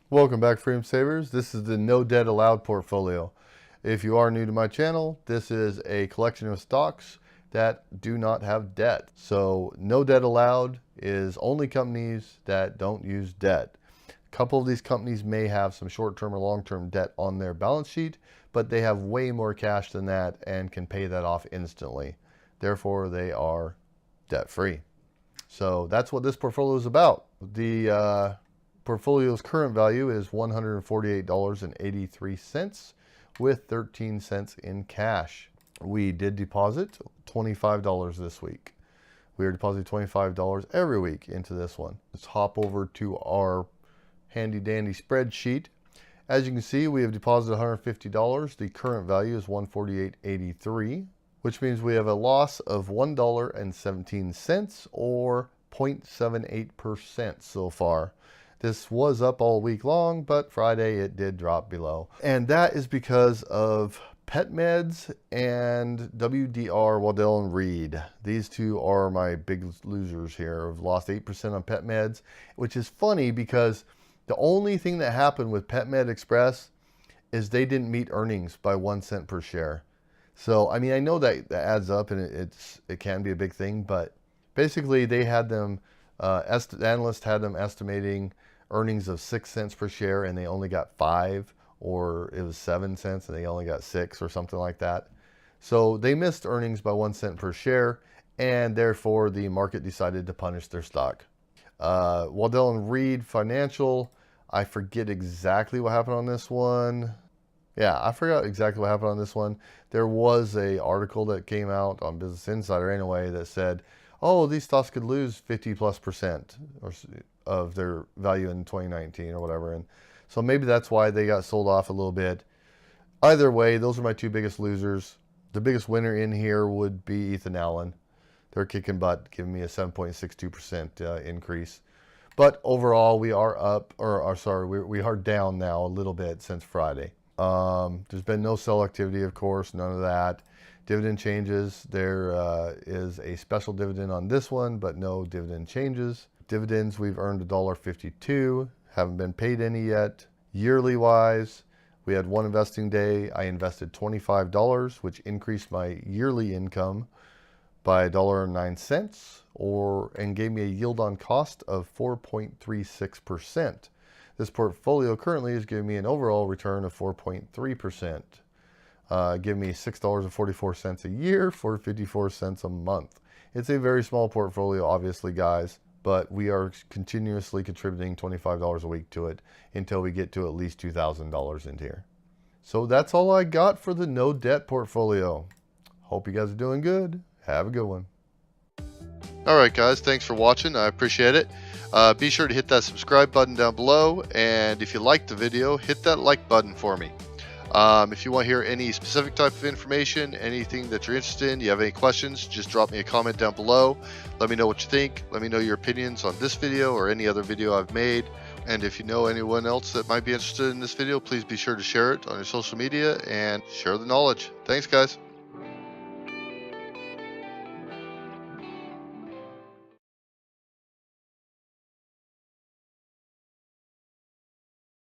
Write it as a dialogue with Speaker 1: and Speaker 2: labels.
Speaker 1: Welcome back, Freedom Savers. This is the No Debt Allowed portfolio. If you are new to my channel, this is a collection of stocks that do not have debt. So no debt allowed is only companies that don't use debt. A couple of these companies may have some short-term or long-term debt on their balance sheet, but they have way more cash than that and can pay that off instantly. Therefore, they are debt-free. So that's what this portfolio is about. The portfolio's current value is $148.83 with 13 cents in cash. We did deposit $25 this week. We are depositing $25 every week into this one. Let's hop over to our handy dandy spreadsheet. As you can see, we have deposited $150. The current value is $148.83, which means we have a loss of $1.17 or 0.78% so far. This was up all week long, but Friday it did drop below. And that is because of PetMeds and WDR, Waddell and Reed. These two are my big losers here. I've lost 8% on PetMeds, which is funny because the only thing that happened with PetMed Express is they didn't meet earnings by 1 cent per share. So, I mean, I know that adds up and it can be a big thing, but basically they had them, the analyst had them estimating earnings of 6 cents per share and they only got 5, or it was 7 cents and they only got 6 or something like that. So they missed earnings by 1 cent per share, and therefore the market decided to punish their stock. Waddell and Reed Financial, I forget exactly what happened on this one. Yeah, I forgot exactly what happened on this one. There was an article that came out on Business Insider anyway that said, oh, these stocks could lose 50+% of their value in 2019 or whatever. And so maybe that's why they got sold off a little bit. Either way, those are my two biggest losers. The biggest winner in here would be Ethan Allen. They're kicking butt, giving me a 7.62% increase. But overall, we are up, we are down now a little bit since Friday. There's been no sell activity, of course, none of that. Dividend changes, there is a special dividend on this one, but no dividend changes. Dividends, we've earned $1.52, haven't been paid any yet. Yearly wise, we had one investing day. I invested $25, which increased my yearly income by $1.09, and gave me a yield on cost of 4.36%. This portfolio currently is giving me an overall return of 4.3%. Give me $6.44 a year for 54 cents a month. It's a very small portfolio, obviously, guys, but we are continuously contributing $25 a week to it until we get to at least $2,000 into here. So that's all I got for the no debt portfolio. Hope you guys are doing good. Have a good one. All right, guys, thanks for watching. I appreciate it. Be sure to hit that subscribe button down below, and if you liked the video, hit that like button for me. If you want to hear any specific type of information, anything that you're interested in, you have any questions, just drop me a comment down below. Let me know what you think. Let me know your opinions on this video or any other video I've made. And if you know anyone else that might be interested in this video, please be sure to share it on your social media and share the knowledge. Thanks, guys.